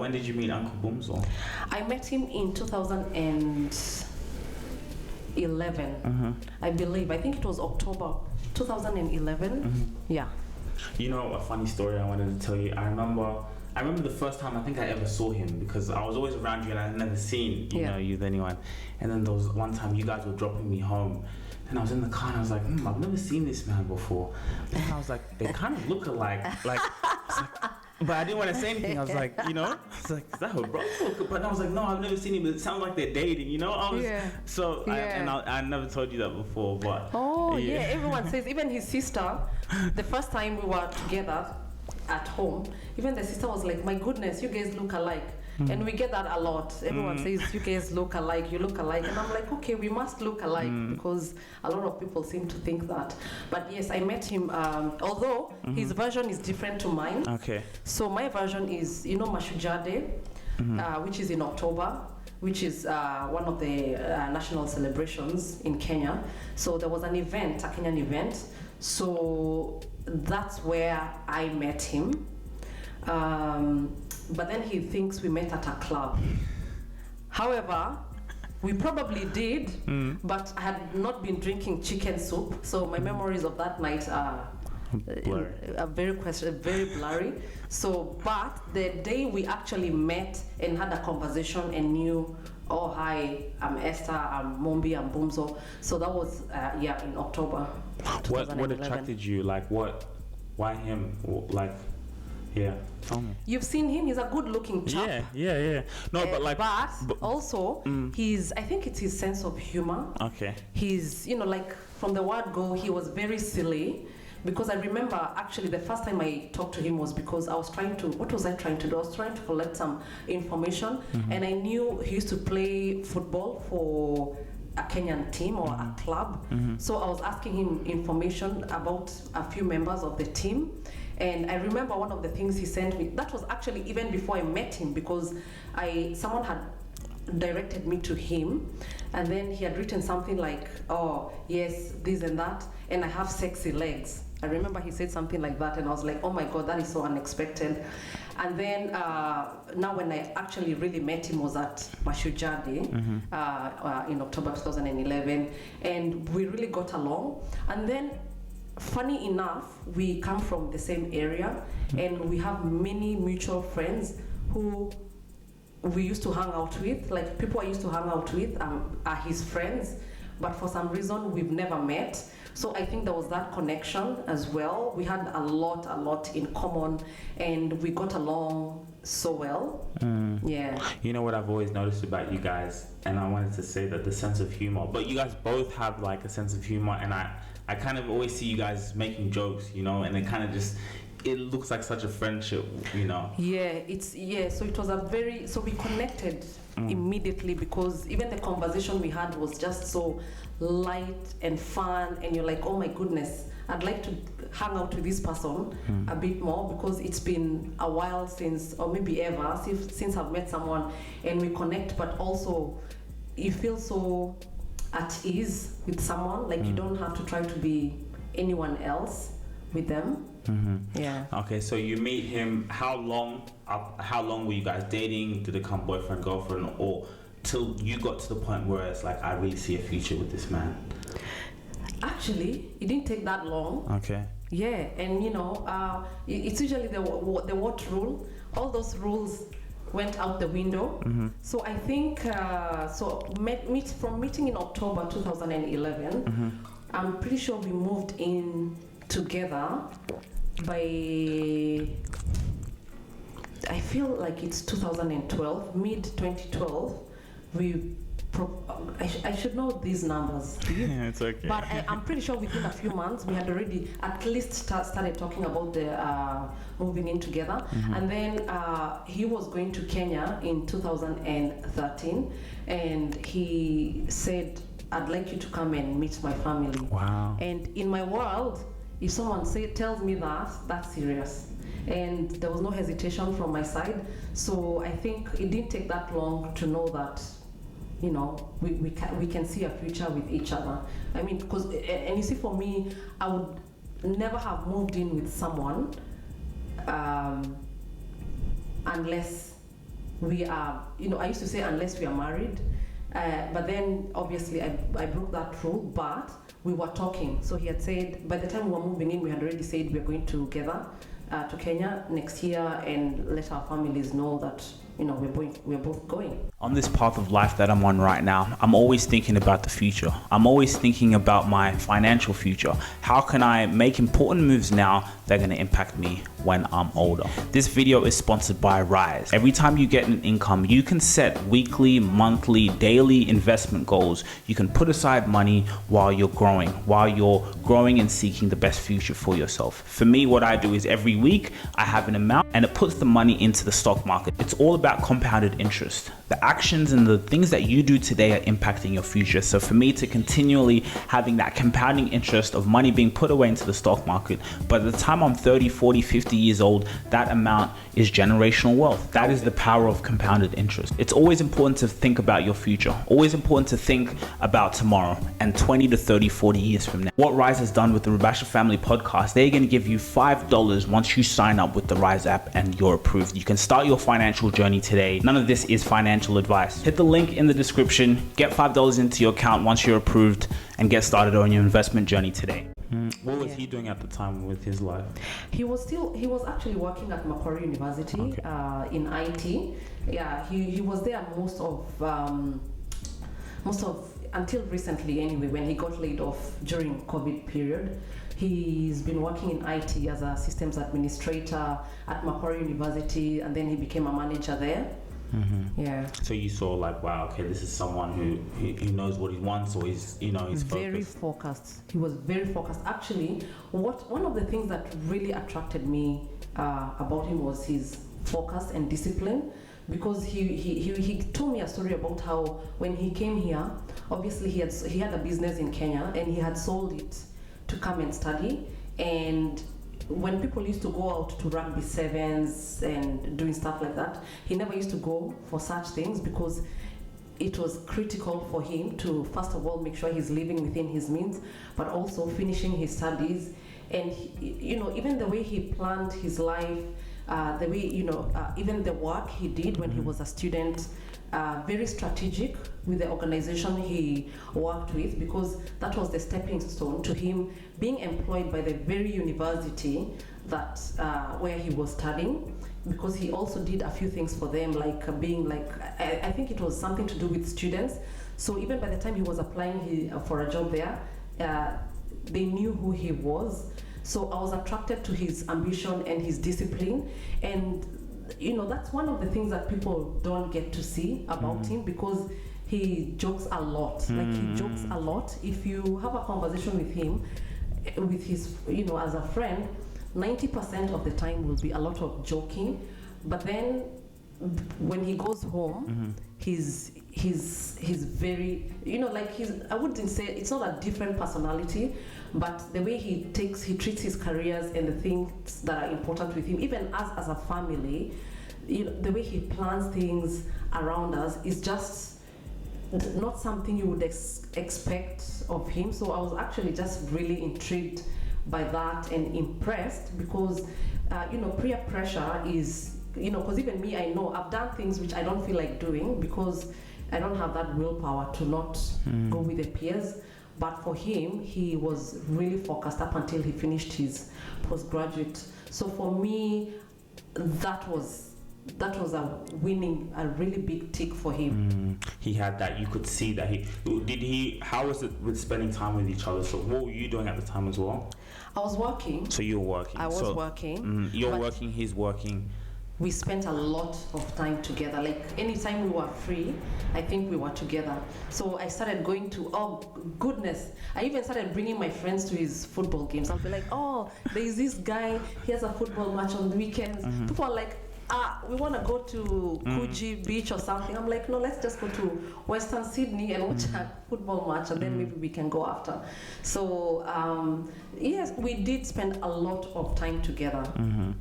when did you meet Uncle Bumzo? I met him in 2011. I believe. I think it was October 2011. Yeah. You know, a funny story I wanted to tell you. I remember the first time I think I ever saw him, because I was always around you and I'd never seen you know you with anyone. And then there was one time you guys were dropping me home, and I was in the car and I was like, I've never seen this man before. And I was like, they kind of look alike. But I didn't want to say anything. I was like, I was like, is that her brother? But I was like, no, I've never seen him. But it sounds like they're dating, I never told you that before. But everyone says, even his sister, the first time we were together at home, even the sister was like, my goodness, you guys look alike. And we get that a lot. Everyone says, you guys look alike, you look alike. And I'm like, okay, we must look alike, because a lot of people seem to think that. But yes, I met him, although his version is different to mine. Okay. So my version is, Mashujaa Day, which is in October, which is one of the national celebrations in Kenya. So there was an event, a Kenyan event. So that's where I met him. But then he thinks we met at a club. Very we probably did, but I had not been drinking chicken soup, so my memories of that night are very blurry. So, but the day we actually met and had a conversation and knew, oh hi, I'm Esther, I'm Mombi, I'm Bumzo. So that was in October. What attracted you? Like why him? Tell me. You've seen him. He's a good-looking chap. Yeah. No, but also, I think it's his sense of humor. Okay. He's, from the word go, he was very silly. Because I remember, actually, the first time I talked to him was because I was trying to, what was I trying to do? I was trying to collect some information, and I knew he used to play football for a Kenyan team or a club. So I was asking him information about a few members of the team. And I remember one of the things he sent me, that was actually even before I met him, because someone had directed me to him, and then he had written something like, oh yes, this and that, and I have sexy legs. I remember he said something like that, and I was like, oh my god, that is so unexpected. And then now when I actually really met him was at Mashujaa Day in October 2011, and we really got along. And then funny enough, we come from the same area, and we have many mutual friends who we used to hang out with. Like, people I used to hang out with are his friends, but for some reason we've never met. So I think there was that connection as well. We had a lot in common, and we got along so well. Yeah. You know what I've always noticed about you guys, and I wanted to say that the sense of humor, but you guys both have like a sense of humor, and I kind of always see you guys making jokes, and it kind of just, it looks like such a friendship, So it was so we connected immediately, because even the conversation we had was just so light and fun, and you're like, oh my goodness, I'd like to hang out with this person a bit more, because it's been a while since, or maybe ever since I've met someone and we connect. But also you feel so at ease with someone, like you don't have to try to be anyone else with them. Yeah. Okay, so you meet him. How long were you guys dating to become boyfriend, girlfriend, or till you got to the point where it's like, I really see a future with this man? Actually, it didn't take that long. Okay. Yeah, and it's usually the what rule. All those rules went out the window. So I think from meeting in October 2011, I'm pretty sure we moved in together by, I feel like it's 2012, mid 2012. I should know these numbers. Yeah, it's okay. But I'm pretty sure within a few months we had already at least started talking about the moving in together. And then he was going to Kenya in 2013, and he said, I'd like you to come and meet my family. Wow. And in my world, if someone tells me that's serious. And there was no hesitation from my side. So I think it didn't take that long to know that, we can see a future with each other. I mean, because, and you see, for me, I would never have moved in with someone unless we are, I used to say unless we are married, but then obviously I broke that rule, but we were talking. So he had said, by the time we were moving in, we had already said we are going together to Kenya next year and let our families know that we're both going. On this path of life that I'm on right now, I'm always thinking about the future. I'm always thinking about my financial future. How can I make important moves now that are going to impact me when I'm older? This video is sponsored by Raiz. Every time you get an income, you can set weekly, monthly, daily investment goals. You can put aside money while you're growing and seeking the best future for yourself. For me, what I do is every week I have an amount and it puts the money into the stock market. It's all about compounded interest. The actions and the things that you do today are impacting your future. So for me to continually having that compounding interest of money being put away into the stock market, by the time I'm 30, 40, 50 years old, that amount is generational wealth. That is the power of compounded interest. It's always important to think about your future, always important to think about tomorrow and 20 to 30, 40 years from now. What Raiz has done with the Rubasha Family Podcast, they're going to give you $5 once you sign up with the Raiz app and you're approved. You can start your financial journey today. None of this is financial advice. Hit the link in the description, get $5 into your account once you're approved, and get started on your investment journey today. What was he doing at the time with his life? He was actually working at Macquarie University, okay, in IT. Yeah, he was there most of until recently anyway, when he got laid off during COVID period. He's been working in IT as a systems administrator at Macquarie University, and then he became a manager there. Mm-hmm. Yeah. So you saw like, wow, okay, this is someone who knows what he wants, or he's focused. Very focused. He was very focused. Actually, one of the things that really attracted me about him was his focus and discipline, because he told me a story about how when he came here, obviously he had a business in Kenya and he had sold it to come and study. And when people used to go out to rugby sevens and doing stuff like that, he never used to go for such things because it was critical for him to, first of all, make sure he's living within his means, but also finishing his studies. And even the way he planned his life, the way even the work he did when he was a student, very strategic with the organization he worked with, because that was the stepping stone to him being employed by the very university that where he was studying, because he also did a few things for them, like being like, I think it was something to do with students. So even by the time he was applying for a job there, they knew who he was. So I was attracted to his ambition and his discipline. And that's one of the things that people don't get to see about him, because he jokes a lot. Like, he jokes a lot. If you have a conversation with him, with his, as a friend, 90% of the time will be a lot of joking. But then when he goes home, he's very, I wouldn't say, it's not a different personality, but the way he treats his careers and the things that are important with him, even us as a family, the way he plans things around us is just not something you would expect of him. So I was actually just really intrigued by that and impressed, because peer pressure is, because even me, I know I've done things which I don't feel like doing because I don't have that willpower to not go with the peers. But for him, he was really focused up until he finished his postgraduate. So for me, that was a really big tick for him. He had that, you could see that how was it with spending time with each other? So what were you doing at the time as well? I was working. So you were working. I was working. You're working, he's working. We spent a lot of time together. Like, anytime we were free, I think we were together. So I started going to, oh goodness, I even started bringing my friends to his football games. I'll be like, oh, there is this guy, he has a football match on the weekends. People are like, we want to go to Coogee Beach or something. I'm like, no, let's just go to Western Sydney and watch a football match, and then maybe we can go after. So yes, we did spend a lot of time together.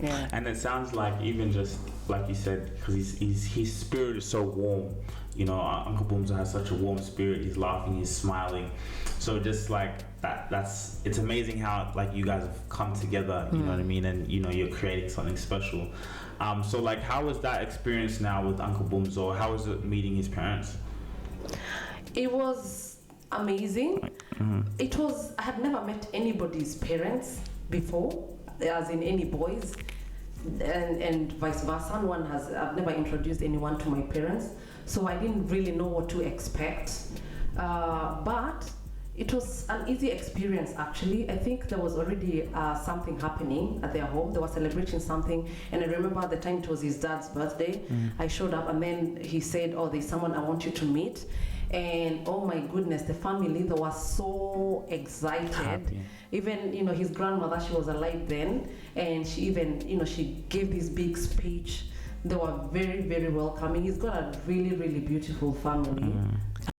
Yeah. And it sounds like, even just like you said, because his spirit is so warm. Uncle Boomza has such a warm spirit. He's laughing, he's smiling. So just like it's amazing how like you guys have come together. You know what I mean? And you're creating something special. So like, how was that experience now with Uncle Bumzo? How was it meeting his parents? It was amazing. It was, I had never met anybody's parents before, as in any boys, and vice versa. I've never introduced anyone to my parents, so I didn't really know what to expect. But it was an easy experience, actually. I think there was already something happening at their home. They were celebrating something, and I remember at the time it was his dad's birthday. I showed up, and then he said, "Oh, there's someone I want you to meet." And oh my goodness, the family, they were so excited. Happy. Even, his grandmother, she was alive then, and she even, she gave this big speech. They were very, very welcoming. He's got a really, really beautiful family.